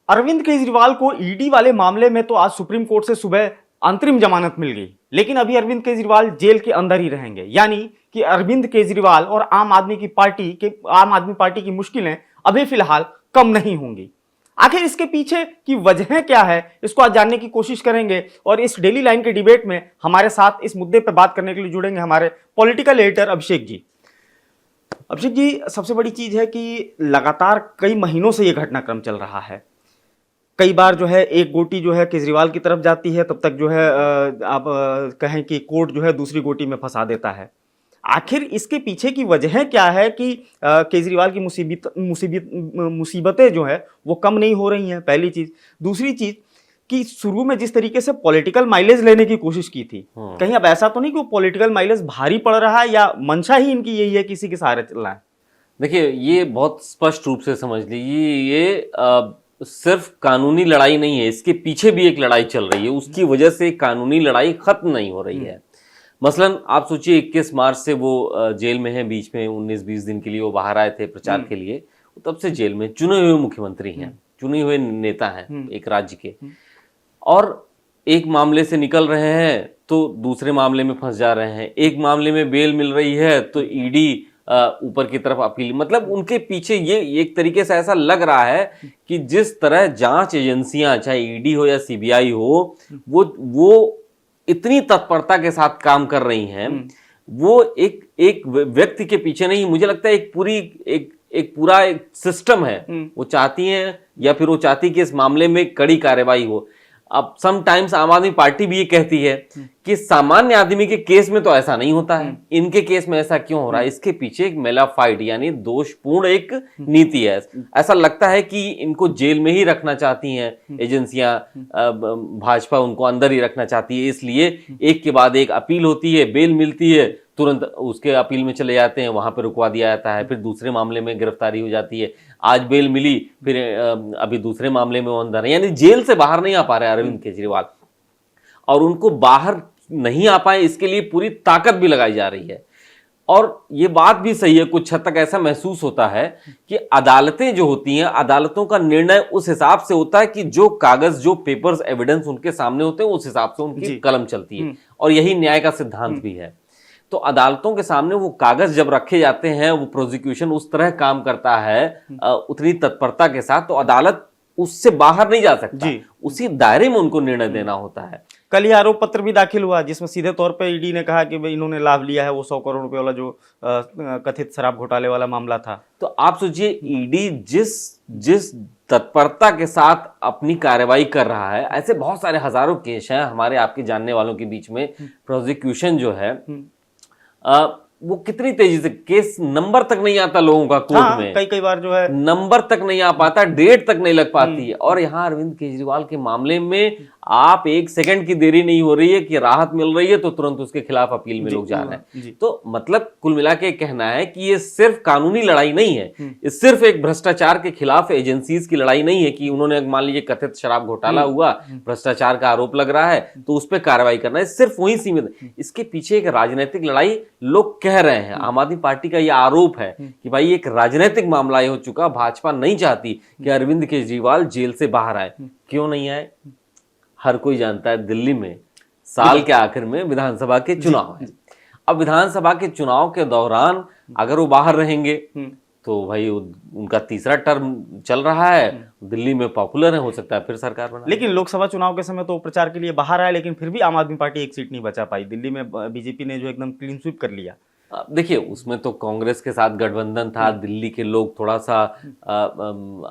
अरविंद केजरीवाल को ईडी वाले मामले में तो आज सुप्रीम कोर्ट से सुबह अंतरिम जमानत मिल गई, लेकिन अभी अरविंद केजरीवाल जेल के अंदर ही रहेंगे। यानी कि अरविंद केजरीवाल और आम आदमी पार्टी की मुश्किलें अभी फिलहाल कम नहीं होंगी। आखिर इसके पीछे की वजह क्या है, इसको आज जानने की कोशिश करेंगे। और इस डेली लाइन के डिबेट में हमारे साथ इस मुद्दे पर बात करने के लिए जुड़ेंगे हमारे पॉलिटिकल एडिटर अभिषेक जी। अभिषेक जी, सबसे बड़ी चीज है कि लगातार कई महीनों से यह घटनाक्रम चल रहा है। कई बार जो है एक गोटी जो है केजरीवाल की तरफ जाती है, तब तक जो है आप कहें कि कोर्ट जो है दूसरी गोटी में फंसा देता है। आखिर इसके पीछे की वजह क्या है कि केजरीवाल की मुसीबतें जो है वो कम नहीं हो रही हैं, पहली चीज। दूसरी चीज कि शुरू में जिस तरीके से पॉलिटिकल माइलेज लेने की कोशिश की थी, कहीं अब ऐसा तो नहीं कि वो पॉलिटिकल माइलेज भारी पड़ रहा है, या मंशा ही इनकी यही है किसी के सहारे चलना है? देखिए, ये बहुत स्पष्ट रूप से समझ लीजिए, ये सिर्फ कानूनी लड़ाई नहीं है, इसके पीछे भी एक लड़ाई चल रही है। उसकी वजह से कानूनी लड़ाई खत्म नहीं हो रही है। मसलन आप सोचिए, 21 मार्च से वो जेल में है, बीच में 19-20 दिन के लिए वो बाहर आए थे प्रचार के लिए। तब से जेल में, चुने हुए मुख्यमंत्री हैं, चुने हुए नेता हैं एक राज्य के, और एक मामले से निकल रहे हैं तो दूसरे मामले में फंस जा रहे हैं। एक मामले में बेल मिल रही है तो ईडी ऊपर की तरफ अपील। मतलब उनके पीछे ये एक तरीके से ऐसा लग रहा है कि जिस तरह जांच एजेंसियां, चाहे ईडी हो या सीबीआई हो, वो इतनी तत्परता के साथ काम कर रही हैं, वो एक व्यक्ति के पीछे नहीं, मुझे लगता है एक पूरा सिस्टम है। वो चाहती हैं, या फिर वो चाहती कि इस मामले में कड़ी कार्रवाई हो। अब समटाइम्स आम आदमी पार्टी भी ये कहती है कि सामान्य आदमी के केस में तो ऐसा नहीं होता है, इनके केस में ऐसा क्यों हो रहा है? इसके पीछे एक मेलाफाइड यानी दोषपूर्ण एक नीति है। ऐसा लगता है कि इनको जेल में ही रखना चाहती हैं एजेंसियां, भाजपा उनको अंदर ही रखना चाहती है। इसलिए एक के बाद एक अपील होती है, बेल मिलती है, तुरंत उसके अपील में चले जाते हैं, वहां पर रुकवा दिया जाता है, फिर दूसरे मामले में गिरफ्तारी हो जाती है। आज बेल मिली, फिर अभी दूसरे मामले में वो अंदर है। यानी जेल से बाहर नहीं आ पा रहे अरविंद केजरीवाल, और उनको बाहर नहीं आ पाए इसके लिए पूरी ताकत भी लगाई जा रही है। और ये बात भी सही है, कुछ हद तक ऐसा महसूस होता है कि अदालतें जो होती हैं, अदालतों का निर्णय उस हिसाब से होता है कि जो कागज, जो पेपर्स, एविडेंस उनके सामने होते हैं, उस हिसाब से उनकी कलम चलती है। और यही न्याय का सिद्धांत भी है। तो अदालतों के सामने वो कागज जब रखे जाते हैं, वो प्रोसिक्यूशन उस तरह काम करता है, उतनी तत्परता के साथ, तो अदालत उससे बाहर नहीं जा सकता, उसी दायरे में उनको निर्णय देना होता है। कल ये आरोप पत्र भी दाखिल हुआ जिसमें सीधे तौर पे ईडी ने कहा कि भाई इन्होंने लाभ लिया है, वो 100 करोड़ रुपए वाला जो कथित शराब घोटाले वाला मामला था। तो आप सोचिए, ईडी जिस तत्परता के साथ अपनी कार्रवाई कर रहा है, ऐसे बहुत सारे हजारों केस हैं हमारे आपके जानने वालों के बीच में। प्रोसिक्यूशन जो है वो कितनी तेजी से, केस नंबर तक नहीं आता लोगों का कोर्ट में, कई बार जो है नंबर तक नहीं आ पाता, डेट तक नहीं लग पाती है। और यहाँ अरविंद केजरीवाल के मामले में आप 1 सेकंड की देरी नहीं हो रही है कि राहत मिल रही है तो तुरंत उसके खिलाफ अपील में लोग जा रहे हैं। तो मतलब कुल मिला के कहना है कि ये सिर्फ कानूनी लड़ाई नहीं है, ये सिर्फ एक भ्रष्टाचार के खिलाफ एजेंसीज की लड़ाई नहीं है कि उन्होंने मान लीजिए कथित शराब घोटाला हुआ, भ्रष्टाचार का आरोप लग रहा है तो उस पर कार्रवाई करना है, सिर्फ वही सीमित। इसके पीछे एक राजनीतिक लड़ाई लोग कह रहे हैं। आम आदमी पार्टी का यह आरोप है कि भाई एक राजनीतिक मामला हो चुका, भाजपा नहीं चाहती कि अरविंद केजरीवाल जेल से बाहर आए। क्यों नहीं आए? हर कोई जानता है, दिल्ली में साल के आखिर में विधानसभा के चुनाव है। अब विधानसभा के चुनाव के दौरान अगर वो बाहर रहेंगे तो भाई उनका तीसरा टर्म चल रहा है, दिल्ली में पॉपुलर है, हो सकता है फिर सरकार बना। लेकिन लोकसभा चुनाव के समय तो प्रचार के लिए बाहर आए, लेकिन फिर भी आम आदमी पार्टी एक सीट नहीं बचा पाई। दिल्ली में बीजेपी ने जो एकदम क्लीन स्वीप कर लिया। देखिए, उसमें तो कांग्रेस के साथ गठबंधन था। दिल्ली के लोग थोड़ा सा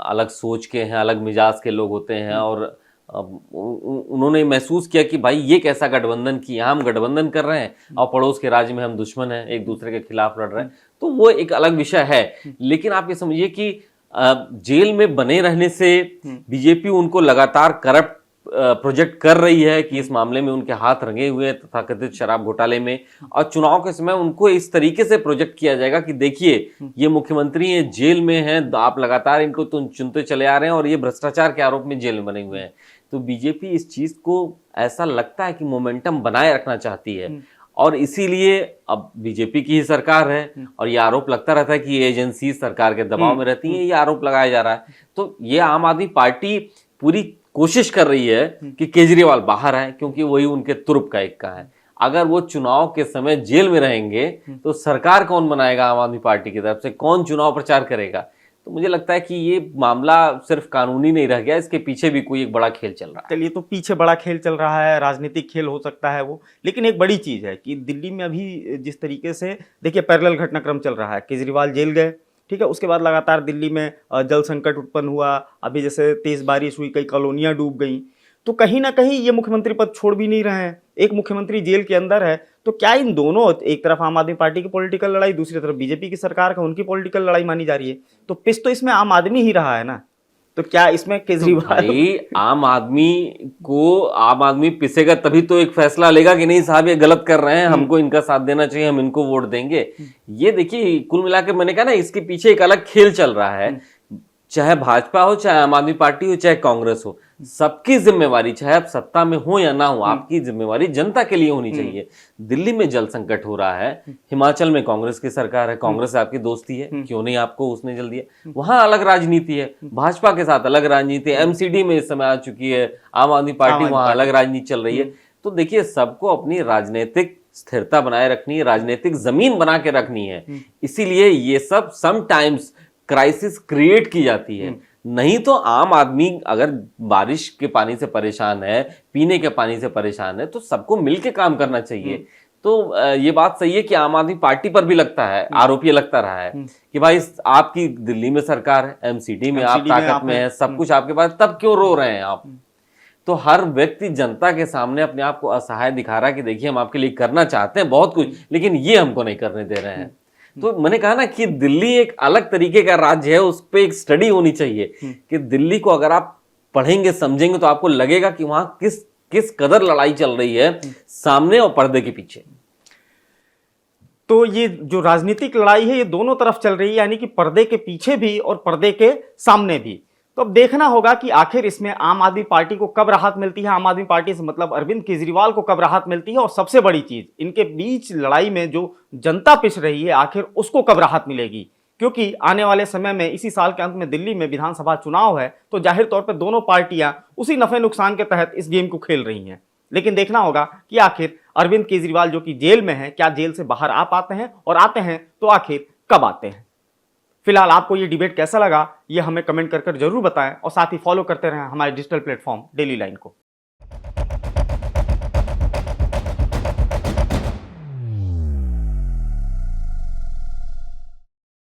अलग सोच के हैं, अलग मिजाज के लोग होते हैं, और उन्होंने महसूस किया कि भाई ये कैसा गठबंधन कि यहाँ हम गठबंधन कर रहे हैं और पड़ोस के राज्य में हम दुश्मन हैं, एक दूसरे के खिलाफ लड़ रहे हैं। तो वो एक अलग विषय है। लेकिन आप ये समझिए कि जेल में बने रहने से बीजेपी उनको लगातार करप्ट प्रोजेक्ट कर रही है कि इस मामले में उनके हाथ रंगे हुए हैं तथाकथित शराब घोटाले में, और चुनाव के समय उनको इस तरीके से प्रोजेक्ट किया जाएगा कि देखिए ये मुख्यमंत्री हैं, जेल में हैं, आप लगातार इनको तो चुनते चले आ रहे हैं और ये भ्रष्टाचार के आरोप में जेल में बने हुए हैं। तो बीजेपी इस चीज को ऐसा लगता है कि मोमेंटम बनाए रखना चाहती है, और इसीलिए अब बीजेपी की ही सरकार है और ये आरोप लगता रहता है कि ये एजेंसी सरकार के दबाव में रहती है, ये आरोप लगाया जा रहा है। तो ये आम आदमी पार्टी पूरी कोशिश कर रही है कि केजरीवाल बाहर आए, क्योंकि वही उनके तुरुप का एक का है। अगर वो चुनाव के समय जेल में रहेंगे तो सरकार कौन बनाएगा आम आदमी पार्टी की तरफ से, कौन चुनाव प्रचार करेगा? तो मुझे लगता है कि ये मामला सिर्फ कानूनी नहीं रह गया, इसके पीछे भी कोई एक बड़ा खेल चल रहा है। चलिए, तो पीछे बड़ा खेल चल रहा है, राजनीतिक खेल हो सकता है वो, लेकिन एक बड़ी चीज है कि दिल्ली में अभी जिस तरीके से देखिए पैरेलल घटनाक्रम चल रहा है, केजरीवाल जेल गए, ठीक है, उसके बाद लगातार दिल्ली में जल संकट उत्पन्न हुआ, अभी जैसे तेज बारिश हुई, कई कॉलोनियां डूब गई, तो कहीं ना कहीं ये मुख्यमंत्री पद छोड़ भी नहीं रहे हैं, एक मुख्यमंत्री जेल के अंदर है। तो क्या इन दोनों, एक तरफ आम आदमी पार्टी की पॉलिटिकल लड़ाई, दूसरी तरफ बीजेपी की सरकार का उनकी पॉलिटिकल लड़ाई मानी जा रही है, तो पिस तो इसमें आम आदमी ही रहा है ना, तो क्या इसमें केजरीवाल भाई आम आदमी पिसेगा तभी तो एक फैसला लेगा कि नहीं साहब ये गलत कर रहे हैं, हमको इनका साथ देना चाहिए, हम इनको वोट देंगे। ये देखिए, कुल मिलाकर मैंने कहा ना, इसके पीछे एक अलग खेल चल रहा है। चाहे भाजपा हो, चाहे आम आदमी पार्टी हो, चाहे कांग्रेस हो, सबकी जिम्मेवारी, चाहे आप सत्ता में हो या ना हो, आपकी जिम्मेवारी जनता के लिए होनी चाहिए। दिल्ली में जल संकट हो रहा है, हिमाचल में कांग्रेस की सरकार है, कांग्रेस आपकी दोस्ती है, क्यों नहीं आपको उसने जल दिया? वहां अलग राजनीति है, भाजपा के साथ अलग राजनीति है, एमसीडी में इस समय आ चुकी है आम आदमी पार्टी, वहां अलग राजनीति चल रही है। तो देखिए, सबको अपनी राजनीतिक स्थिरता बनाए रखनी है, राजनीतिक जमीन बना के रखनी है। इसीलिए ये सब समटाइम्स क्राइसिस क्रिएट की जाती है। नहीं तो आम आदमी अगर बारिश के पानी से परेशान है, पीने के पानी से परेशान है, तो सबको मिलके काम करना चाहिए। तो ये बात सही है कि आम आदमी पार्टी पर भी लगता है, आरोप ये लगता रहा है कि भाई आपकी दिल्ली में सरकार है, एमसीडी में आप ताकत में है, सब कुछ आपके पास, तब क्यों रो रहे हैं आप? तो हर व्यक्ति जनता के सामने अपने आप को असहाय दिखा रहा है कि देखिए हम आपके लिए करना चाहते हैं बहुत कुछ, लेकिन ये हमको नहीं करने दे रहे हैं। तो मैंने कहा ना कि दिल्ली एक अलग तरीके का राज्य है, उस पर एक स्टडी होनी चाहिए कि दिल्ली को अगर आप पढ़ेंगे समझेंगे तो आपको लगेगा कि वहां किस कदर लड़ाई चल रही है, सामने और पर्दे के पीछे। तो ये जो राजनीतिक लड़ाई है ये दोनों तरफ चल रही है, यानी कि पर्दे के पीछे भी और पर्दे के सामने भी। तो अब देखना होगा कि आखिर इसमें आम आदमी पार्टी को कब राहत मिलती है, आम आदमी पार्टी से मतलब अरविंद केजरीवाल को कब राहत मिलती है, और सबसे बड़ी चीज इनके बीच लड़ाई में जो जनता पिस रही है आखिर उसको कब राहत मिलेगी। क्योंकि आने वाले समय में इसी साल के अंत में दिल्ली में विधानसभा चुनाव है, तो जाहिर तौर पर दोनों पार्टियां उसी नफे नुकसान के तहत इस गेम को खेल रही हैं। लेकिन देखना होगा कि आखिर अरविंद केजरीवाल जो कि जेल में है, क्या जेल से बाहर आ पाते हैं, और आते हैं तो आखिर कब आते हैं। फिलहाल आपको ये डिबेट कैसा लगा, ये हमें कमेंट कर जरूर बताएं, और साथ ही फॉलो करते रहें हमारे डिजिटल प्लेटफॉर्म डेली लाइन को।